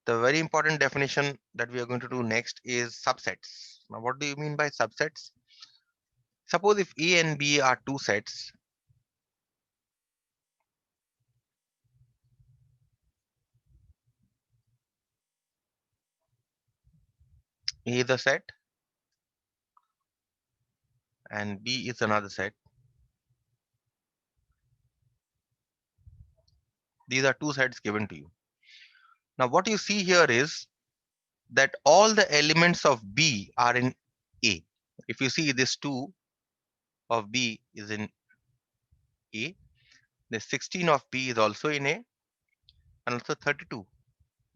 The very important definition that we are going to do next is subsets. Now, what do you mean by subsets? Suppose if A and B are two sets, A is a set and B is another set. These are two sets given to you. Now, what you see here is that all the elements of B are in A. If you see this 2 of B is in A, the 16 of B is also in A, and also 32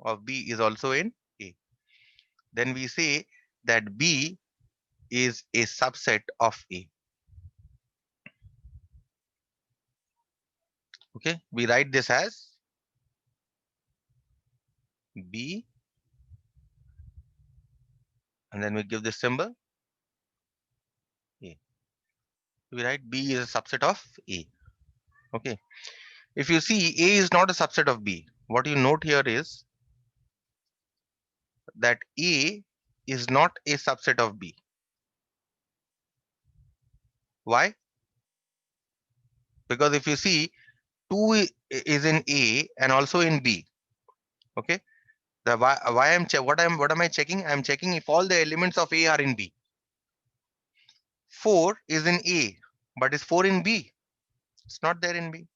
of B is also in A. Then we say that B is a subset of A. Okay, we write this as B, and then we give this symbol A. We write B is a subset of A. Okay, if you see A is not a subset of B, what you note here is that A is not a subset of B. Why? Because if you see 2 is in A and also in B. Okay, the why I'm what am I checking? I'm checking if all the elements of A are in B. 4 is in A, but is 4 in B? It's not there in B.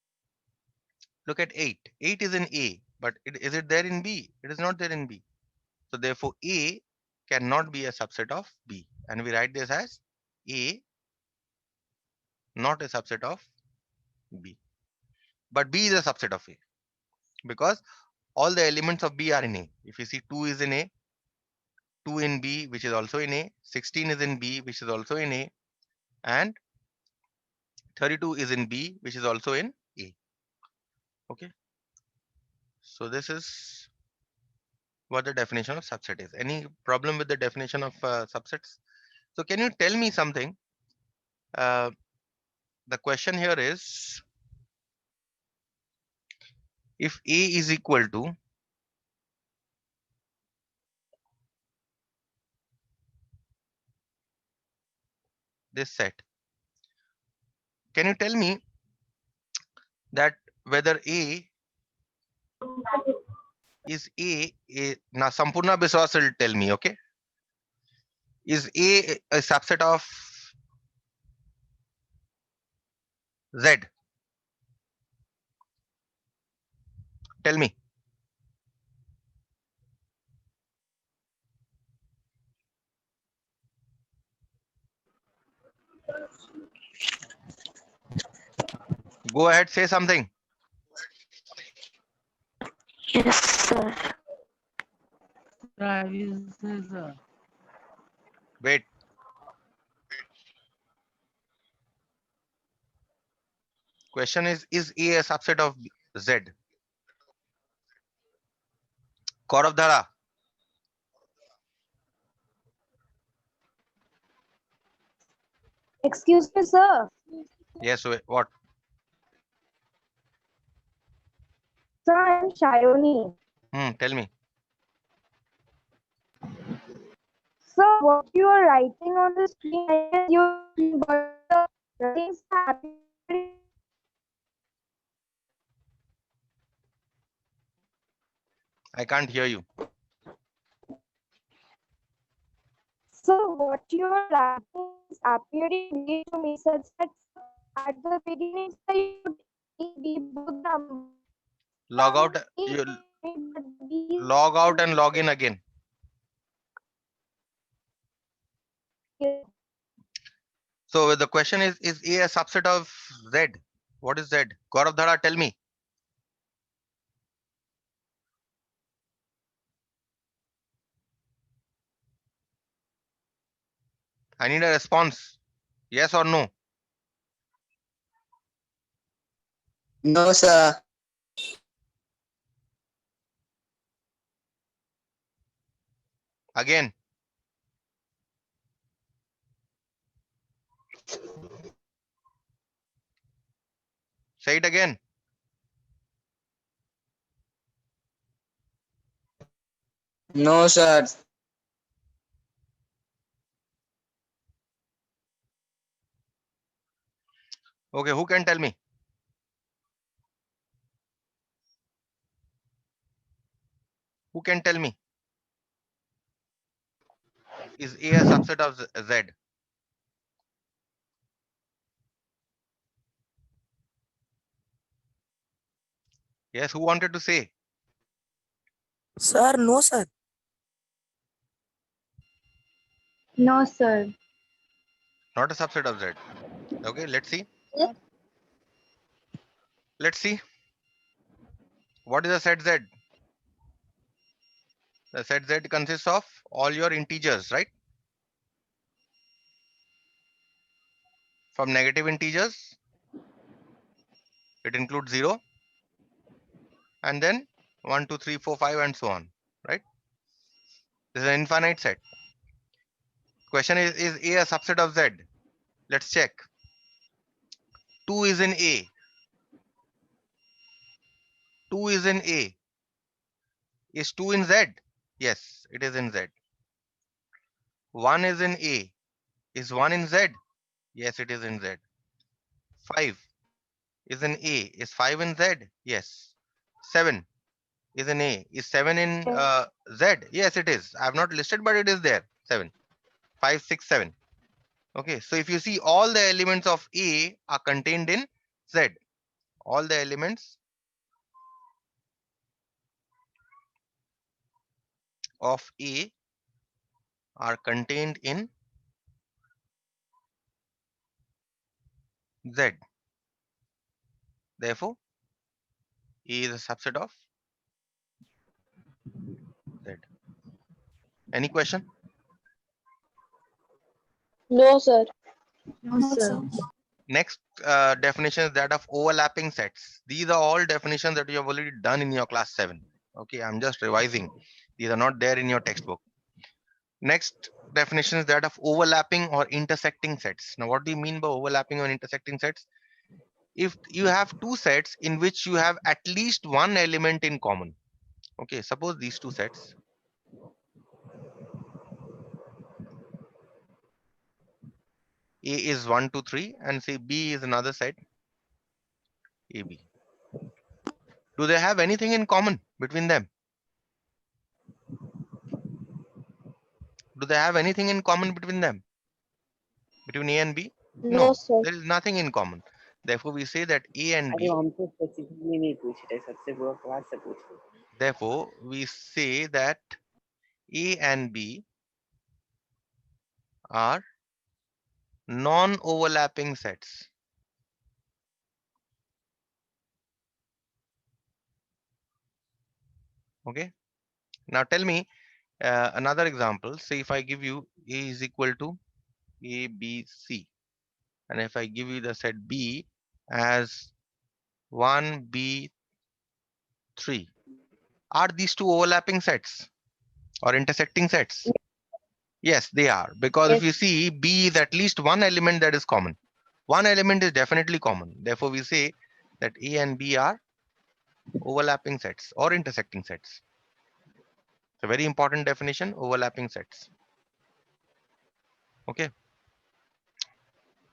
Look at 8. 8 is in A, but is it there in B? It is not there in B. So therefore A cannot be a subset of B, and we write this as A not a subset of B. But B is a subset of A because all the elements of B are in A. If you see 2 is in A, 2 in B, which is also in A, 16 is in B, which is also in A, and 32 is in B, which is also in A. Okay. So this is what the definition of subset is. Any problem with the definition of subsets? So can you tell me something? Uh, the question here is, if A is equal to this set, can you tell me that whether A is A now Sampurna Biswas will tell me, okay? Is A subset of Z? Tell me. Go ahead, say something. Yes, sir. I will say, sir. Wait. Question is A a subset of Z? Gaurav Dhara. Excuse me, sir. Yes, what? Sir, I am Shayoni. Tell me. Sir, what you are writing on the screen, I guess you got the writings happy. I can't hear you. So what you are writing is appearing weird to me, such that at the beginning, sir, you put A, B, both numbers. Log out. You log out and log in again. So the question is A a subset of Z? What is Z? Gaurav Dhara, tell me. I need a response. Yes or no? No, sir. Again. Say it again. No, sir. Okay, who can tell me? Who can tell me? Is A a subset of Z? Yes, who wanted to say? Sir, no, sir. No, sir. Not a subset of Z. Okay, let's see. Yes. Let's see. What is a set Z? The set Z consists of all your integers, right? From negative integers, it includes 0, and then 1, 2, 3, 4, 5, and so on, right? This is an infinite set. Question is A a subset of Z? Let's check. 2 is in A. 2 is in A. Is 2 in Z? Yes, it is in Z. 1 is in A. Is 1 in Z? Yes, it is in Z. 5 is in A. Is 5 in Z? Yes. 7 is in A. Is 7 in Z? Yes, it is. I have not listed, but it is there. 7. 5, 6, 7. Okay, so if you see, all the elements of A are contained in Z. All the elements of A are contained in Z. Therefore, A is a subset of Z. Any question? No, sir. No, No, sir. sir. Next definition is that of overlapping sets. These are all definitions that you have already done in your class 7. Okay, I'm just revising. These are not there in your textbook. Next definition is that of overlapping or intersecting sets. Now, what do you mean by overlapping or intersecting sets? If you have two sets in which you have at least one element in common. Okay, suppose these two sets. A is 1, 2, 3, and say B is another set, AB. Do they have anything in common between them? Do they have anything in common between them? Between A and B? No, No, sir. there is nothing in common. Therefore, we say that A and अरे B. हमसे specifically नहीं पूछ रहे, सबसे पूरा class से पूछ रहे. Therefore, we say that A and B are non-overlapping sets. Okay. Now tell me another example. Say if I give you A is equal to A, B, C, and if I give you the set B as 1, B, 3, are these two overlapping sets or intersecting sets? Yes, they are. Because if Yes. you see, B is at least one element that is common. One element is definitely common. Therefore, we say that A and B are overlapping sets or intersecting sets. It's a very important definition, overlapping sets. Okay.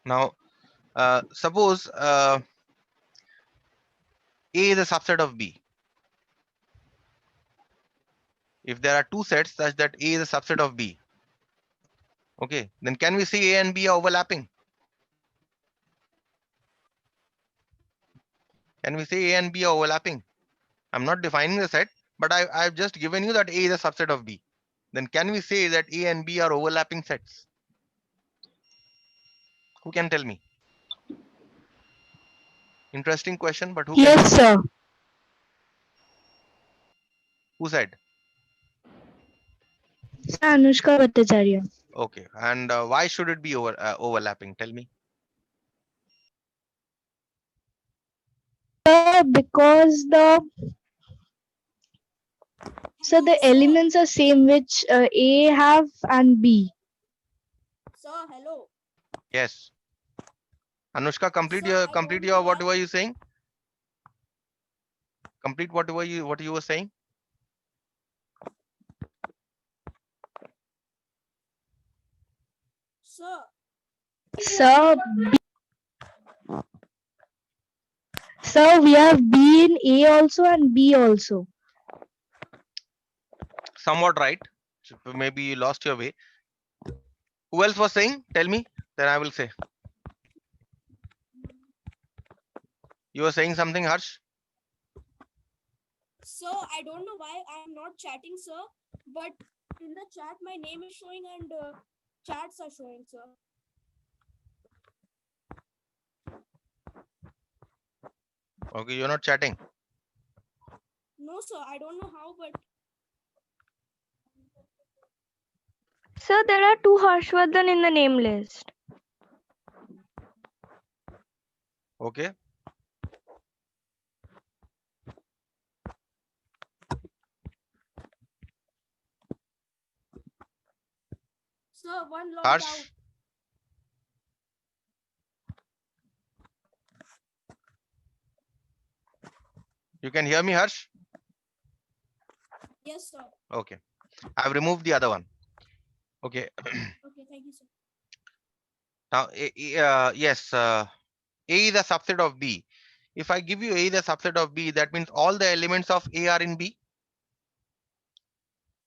Now, suppose A is a subset of B. If there are two sets such that A is a subset of B, okay, then can we say A and B are overlapping? Can we say A and B are overlapping? I'm not defining the set, but I've just given you that A is a subset of B. Then can we say that A and B are overlapping sets? Who can tell me? Interesting question, but who can tell Yes, me? sir. Who said? Anushka Bhattacharya. Okay, and why should it be overlapping? Tell me. Sir, because the elements are same which A have and B. Sir, hello. Yes. Anushka, complete Sir, I complete want your to ask. whatever you saying. Complete whatever you were saying. Sir, Sir, sir, we have B in A also and B also. Somewhat right. So maybe you lost your way. Who else was saying? Tell me, then I will say. You were saying something, Harsh? sir, I don't know why I am not chatting, sir. But in the chat, my name is showing and chats are showing, sir. Okay, you're not chatting. No, sir, I don't know how, but Sir, there are two Harshvardhan in the name list. Okay. sir, one logged Harsh, out. you can hear me, Harsh? Yes, sir. Okay. I've removed the other one. Okay. Okay, thank you, sir. Now, yes, A is a subset of B. If I give you A is a subset of B, that means all the elements of A are in B.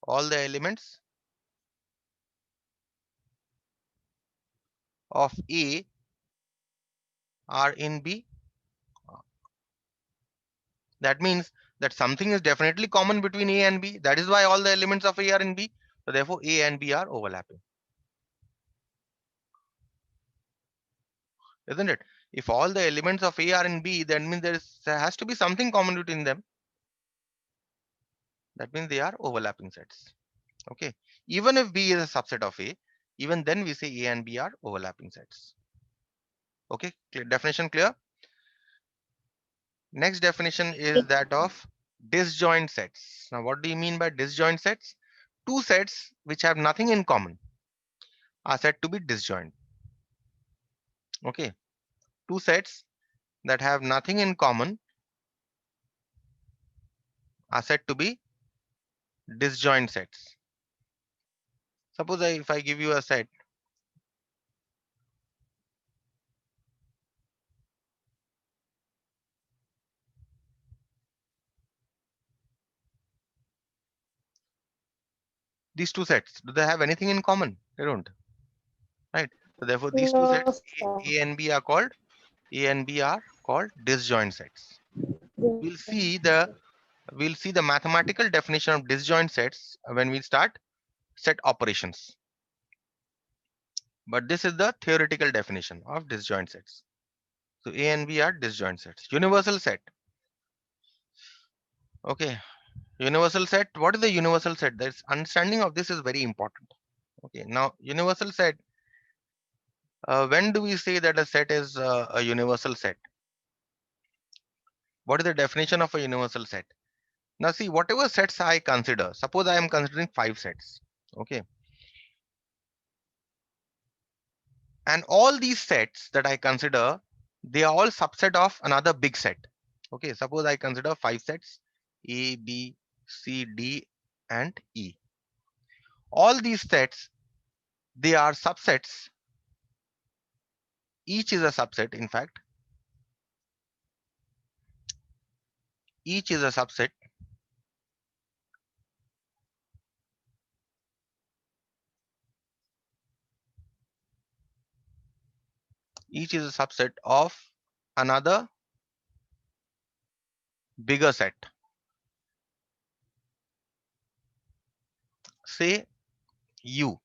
All the elements of A are in B. That means that something is definitely common between A and B. That is why all the elements of A are in B. So therefore, A and B are overlapping. Isn't it? If all the elements of A are in B, that means there has to be something common between them. That means they are overlapping sets. Okay. Even if B is a subset of A, even then we say A and B are overlapping sets. Okay. Definition clear? Next definition is that of disjoint sets. Now, what do you mean by disjoint sets? Two sets which have nothing in common are said to be disjoint. Okay. Two sets that have nothing in common are said to be disjoint sets. Suppose if I give you a set, these two sets, do they have anything in common? They don't, right? So therefore, these two sets, A and B are called disjoint sets. We'll see the mathematical definition of disjoint sets when we start set operations. But this is the theoretical definition of disjoint sets. So A and B are disjoint sets. Universal set. Okay. Universal set. What is the universal set? This understanding of this is very important. Okay. Now, universal set. When do we say that a set is a universal set? What is the definition of a universal set? Now, see, whatever sets I consider, suppose I am considering 5 sets. Okay. And all these sets that I consider, they are all subset of another big set. Okay. Suppose I consider 5 sets, A, B, C, D, and E. All these sets, they are subsets. Each is a subset, in fact. Each is a subset. Each is a subset of another bigger set. Say U.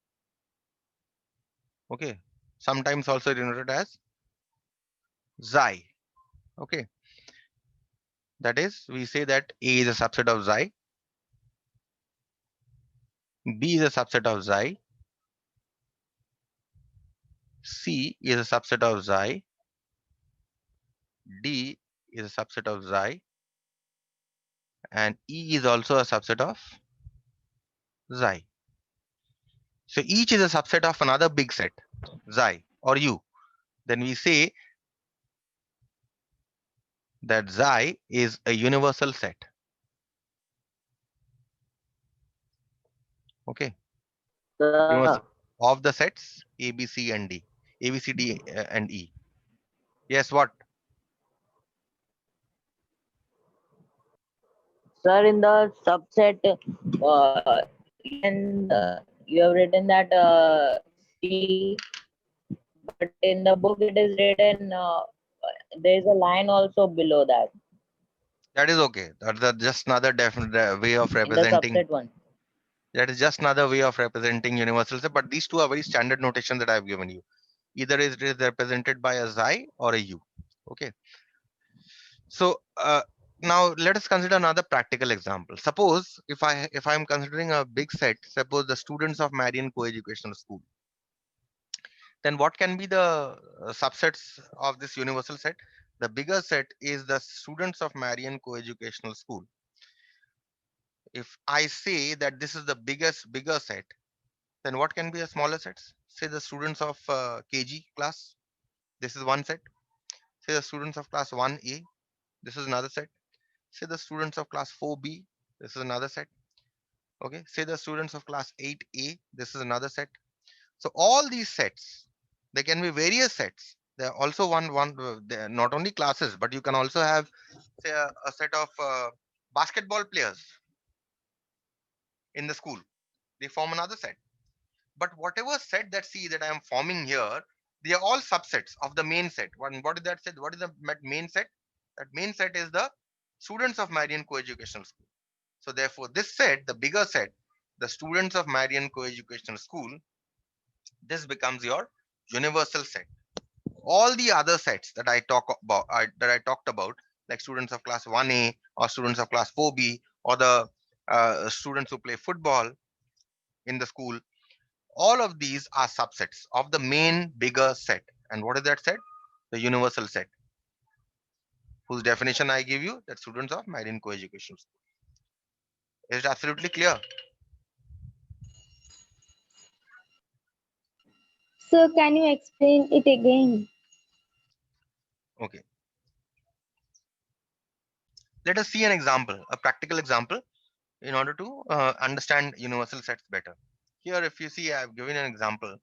Okay. Sometimes also denoted as Xi. Okay. That is, we say that A is a subset of Xi. B is a subset of Xi. C is a subset of Xi. D is a subset of Xi. And E is also a subset of Xi. So each is a subset of another big set, Xi or U. Then we say that Xi is a universal set. Okay. Sir, Universal. of the sets A, B, C, and D. A, B, C, D, and E. Yes, what? Sir, in the subset, and you have written that C, but in the book it is written there is a line also below that That is okay. That's just another definite way of in the representing. subset one. That is just another way of representing universal set. But these two are very standard notation that I've given you. Either it is represented by a xi or a u. Okay. So now let us consider another practical example. Suppose if I'm considering a big set, suppose the students of Marian Coeducational School, then what can be the subsets of this universal set? The bigger set is the students of Marian Coeducational School. If I say that this is the bigger set, then what can be the smaller sets? Say the students of KG class. This is one set. Say the students of class 1A. This is another set. Say the students of class 4B. This is another set. Okay. Say the students of class 8A. This is another set. So all these sets, there can be various sets. There are also they are not only classes, but you can also have say a set of basketball players in the school. They form another set. But whatever set that C that I am forming here, they are all subsets of the main set. What is that set? What is the main set? That main set is the students of Marian Coeducational School. So therefore, this set, the bigger set, the students of Marian Coeducational School, this becomes your universal set. All the other sets that I talked about, like students of class 1A or students of class 4B or the students who play football in the school, all of these are subsets of the main bigger set. And what is that set? The universal set, whose definition I give you, that students of Marian Coeducation School. Is it absolutely clear? So can you explain it again? Okay. Let us see an example, a practical example, in order to understand universal sets better. Here, if you see, I have given an example.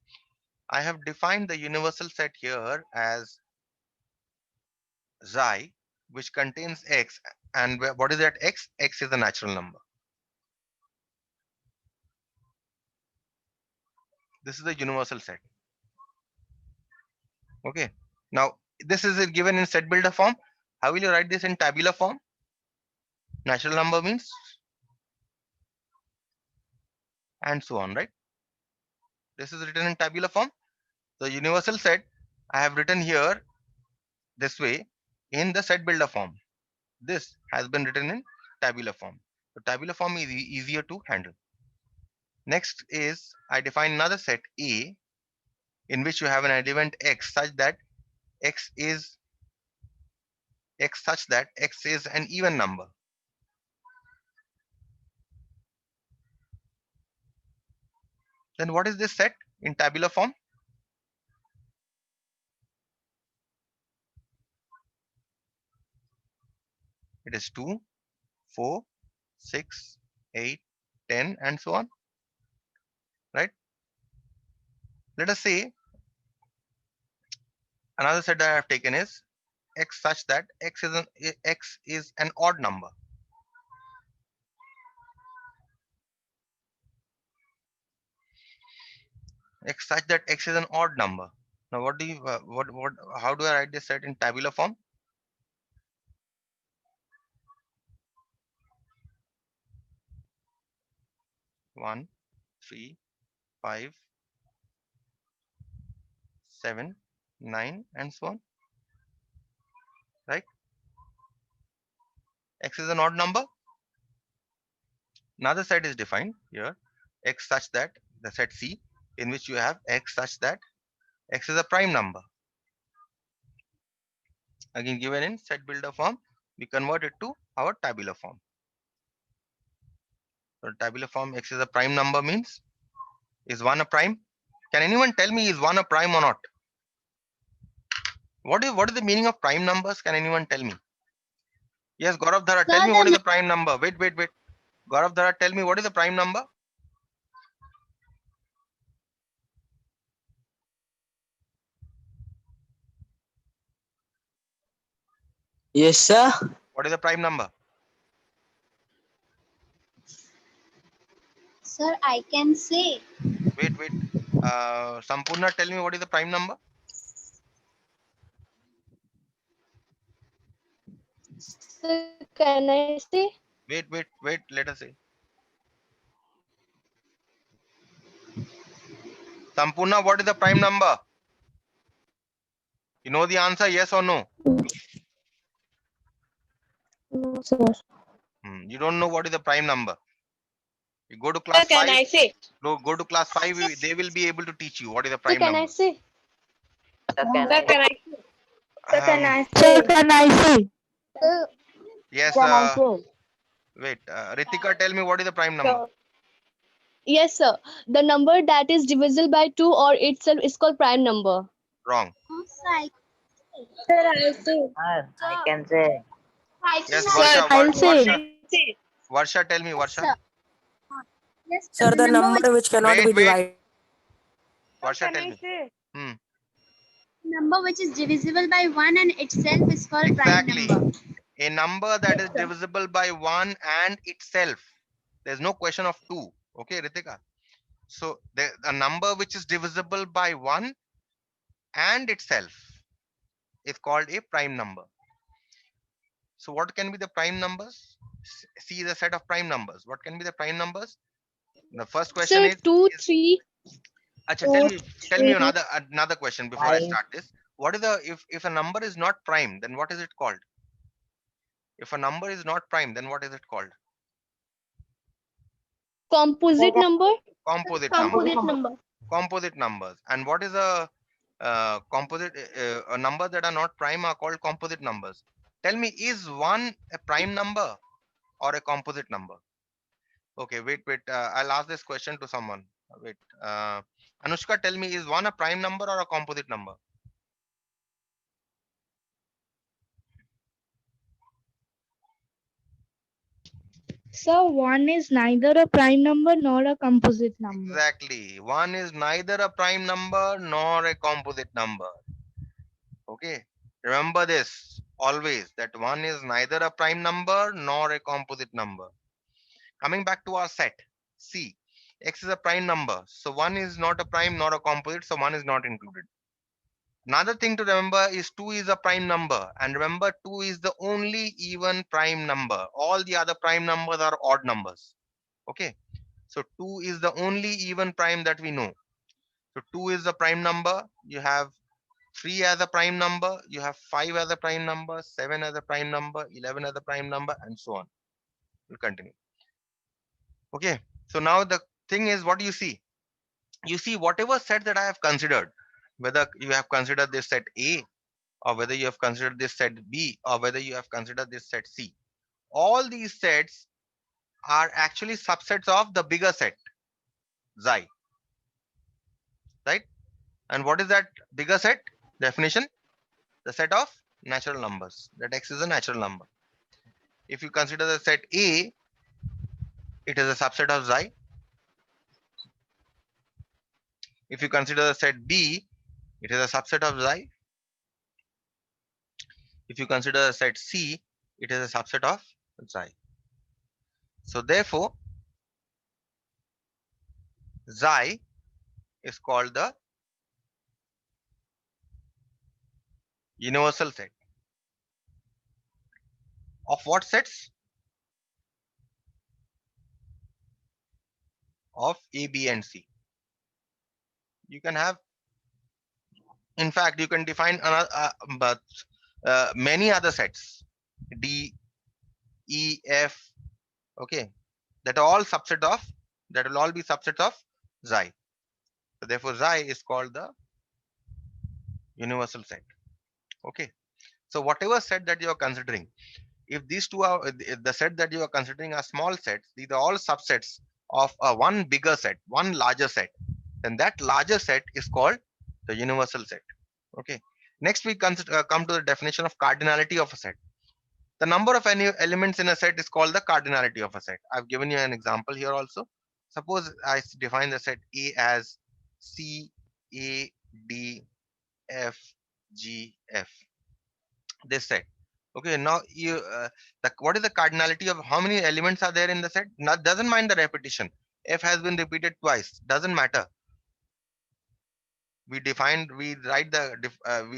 I have defined the universal set here as xi, which contains x. And what is that x? X is a natural number. This is the universal set. Okay. Now, this is given in set builder form. How will you write this in tabular form? Natural number means, and so on, right? This is written in tabular form. The universal set I have written here this way in the set builder form. This has been written in tabular form. So tabular form is easier to handle. Next is I define another set A in which you have an element x such that x is an even number. Then what is this set in tabular form? It is 2, 4, 6, 8, 10, and so on, right? Let us say another set that I have taken is x such that x is an odd number. X such that x is an odd number. Now, what do you how do I write this set in tabular form? One, 3, 5, 7, 9, and so on, right? X is an odd number. Another set is defined here, x such that, the set C, in which you have x such that x is a prime number. Again, given in set builder form, we convert it to our tabular form. So tabular form, x is a prime number means, is 1 a prime? Can anyone tell me is 1 a prime or not? What is the meaning of prime numbers? Can anyone tell me? Yes, Gaurav Dhara, tell me what is the prime number. Wait. Gaurav Dhara, tell me what is the prime number? Yes, sir. What is the prime number? Sir, I can say. Wait. Sampurna, tell me what is the prime number? Sir, can I say? Wait. Let us say. Sampurna, what is the prime number? You know the answer, yes or no? No, sir. You don't know what is the prime number. You go to class 5. say? Go to class 5. They will be able to teach you what is the Sir, prime can I number. say? Sir, can Sir, I? can I? Sir, can Um, I Sir, say? can I say? Sir, yes. can I say? Wait. Ritika, tell me what is the prime number? Sure. Yes, sir. The number that is divisible by 2 or itself is called prime number. Wrong. Sir, I say. Sir, I can say. Yes, Sir, Varsha. I'll say. Varsha, tell me, Varsha. Yes, Sir, the number which cannot be Wait. divided. Varsha, tell me. say? number which is divisible by 1 and itself is called Exactly. prime number. A number that is divisible by 1 and itself. There's no question of 2. Okay, Ritika. So a number which is divisible by 1 and itself is called a prime number. So what can be the prime numbers? See the set of prime numbers. What can be the prime numbers? The first question Sir, is 2, 3. Acha, tell me another question before I 5. start this. What is the if a number is not prime, then what is it called? If a number is not prime, then what is it called? Composite number? Composite number. Composite number. Composite numbers. And what is a composite a number that are not prime are called composite numbers. Tell me, is 1 a prime number or a composite number? Okay, wait. I'll ask this question to someone. Wait. Anushka, tell me, is 1 a prime number or a composite number? Sir, 1 is neither a prime number nor a composite number. Exactly. 1 is neither a prime number nor a composite number. Okay. Remember this always, that 1 is neither a prime number nor a composite number. Coming back to our set, C. X is a prime number. So 1 is not a prime nor a composite. So 1 is not included. Another thing to remember is 2 is a prime number. And remember, 2 is the only even prime number. All the other prime numbers are odd numbers. Okay. So 2 is the only even prime that we know. So 2 is the prime number. You have 3 as a prime number. You have 5 as a prime number, 7 as a prime number, 11 as a prime number, and so on. We'll continue. Okay. So now the thing is, what do you see? You see whatever set that I have considered, whether you have considered this set A, or whether you have considered this set B, or whether you have considered this set C. All these sets are actually subsets of the bigger set, Xi. Right? And what is that bigger set? Definition: the set of natural numbers. That X is a natural number. If you consider the set A, it is a subset of Xi. If you consider the set B, it is a subset of Xi. If you consider the set C, it is a subset of Xi. So therefore, Xi is called the universal set. Of what sets? Of A, B, and C. You can have, in fact, you can define another, but many other sets, D, E, F, okay, that are all subset of, that will all be subsets of Xi. So therefore, Xi is called the universal set. Okay. So whatever set that you are considering, if these two are the set that you are considering are small sets, these are all subsets of one bigger set, one larger set, then that larger set is called the universal set. Okay. Next, we come to the definition of cardinality of a set. The number of any elements in a set is called the cardinality of a set. I've given you an example here also. Suppose I define the set A as C, A, D, F, G, F. This set. Okay, now what is the cardinality of how many elements are there in the set? Not doesn't mind the repetition. F has been repeated twice. Doesn't matter. We we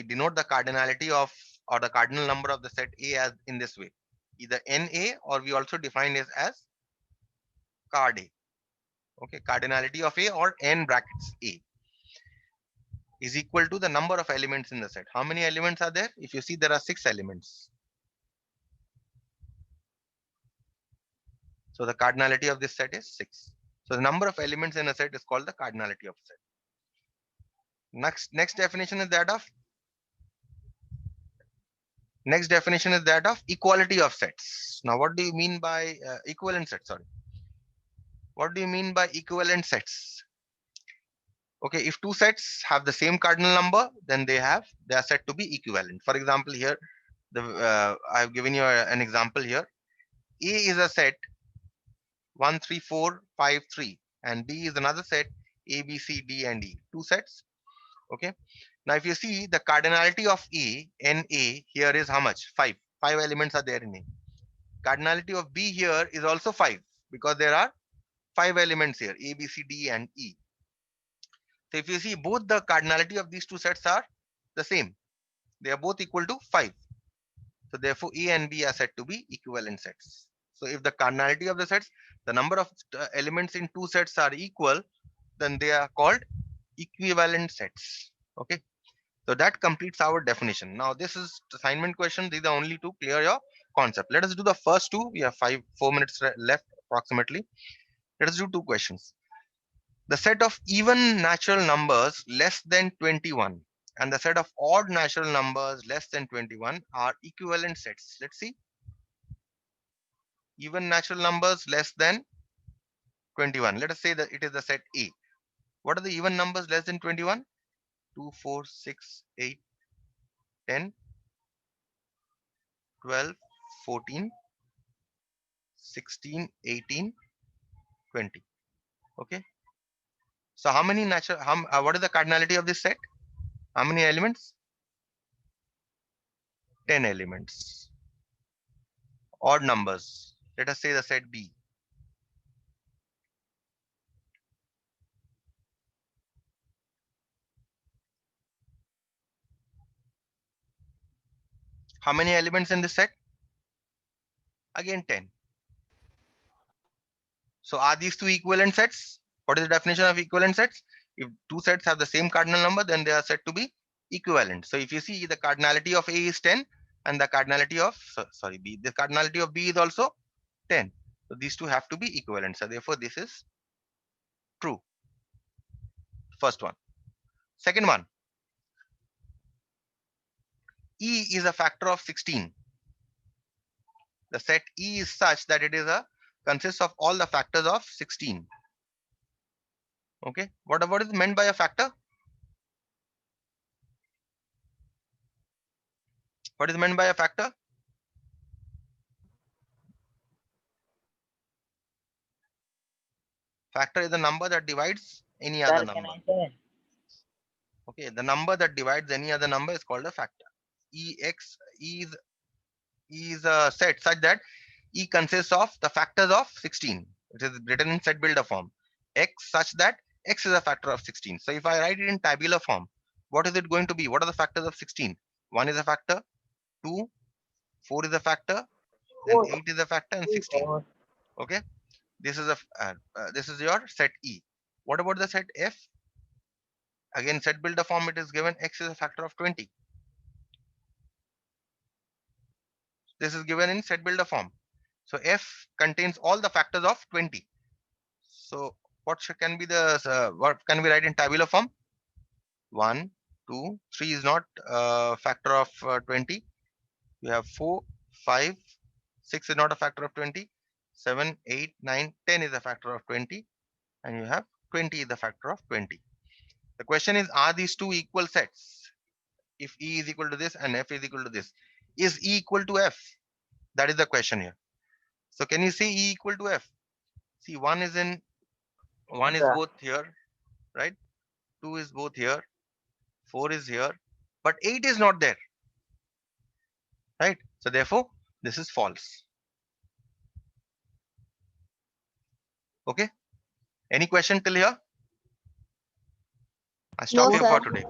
denote the cardinality of or the cardinal number of the set A as in this way, either NA, or we also define it as card A. Okay, cardinality of A or N brackets A is equal to the number of elements in the set. How many elements are there? If you see, there are 6 elements. So the cardinality of this set is 6. So the number of elements in a set is called the cardinality of a set. Next definition is that of equality of sets. Now, what do you mean by equivalent sets? Sorry, what do you mean by equivalent sets? Okay, if two sets have the same cardinal number, then they are said to be equivalent. For example, here I have given you an example here. A is a set 1, 3, 4, 5, 3, and B is another set A, B, C, D, and E. Two sets. Okay. Now, if you see the cardinality of A, NA here is how much? 5. 5 elements are there in A. Cardinality of B here is also 5 because there are 5 elements here, A, B, C, D, and E. So if you see, both the cardinality of these two sets are the same. They are both equal to 5. So therefore, A and B are said to be equivalent sets. So if the cardinality of the sets, the number of elements in two sets are equal, then they are called equivalent sets. Okay. So that completes our definition. Now this is assignment question. These are only to clear your concept. Let us do the first two. We have 4 minutes left approximately. Let us do 2 questions. The set of even natural numbers less than 21 and the set of odd natural numbers less than 21 are equivalent sets. Let's see. Even natural numbers less than 21. Let us say that it is the set A. What are the even numbers less than 21? 2, 4, 6, 8, 10, 12, 14, 16, 18, 20. Okay. So how many what is the cardinality of this set? How many elements? 10 elements. Odd numbers. Let us say the set B. How many elements in this set? Again 10. So are these two equivalent sets? What is the definition of equivalent sets? If two sets have the same cardinal number, then they are said to be equivalent. So if you see, the cardinality of A is 10 and the cardinality of B, the cardinality of B is also 10. So these two have to be equivalent. So therefore this is true. First one. Second one. E is a factor of 16. The set E is such that it is consists of all the factors of 16. Okay. What is meant by a factor? What is meant by a factor? Factor is the number that divides any other Sir, can number. I say? Okay, the number that divides any other number is called a factor. E is a set such that E consists of the factors of 16. It is written in set builder form. X such that X is a factor of 16. So if I write it in tabular form, what is it going to be? What are the factors of 16? 1 is a factor, 2, 4 is a factor, then 8 is a factor, and 16. Okay, this is this is your set E. What about the set F? Again, set builder form, it is given X is a factor of 20. This is given in set builder form. So F contains all the factors of 20. So what can be the what can we write in tabular form? 1, 2, 3 is not a factor of 20. You have 4, 5, 6 is not a factor of 20. 7, 8, 9, 10 is a factor of 20. And you have 20 is the factor of 20. The question is, are these two equal sets? If E is equal to this and F is equal to this, is E equal to F? That is the question here. So can you say E equal to F? See, one is both here, right? 2 is both here, 4 is here, but 8 is not there, right? So therefore, this is false. Okay. Any question till here? I stop No, here sir. for today.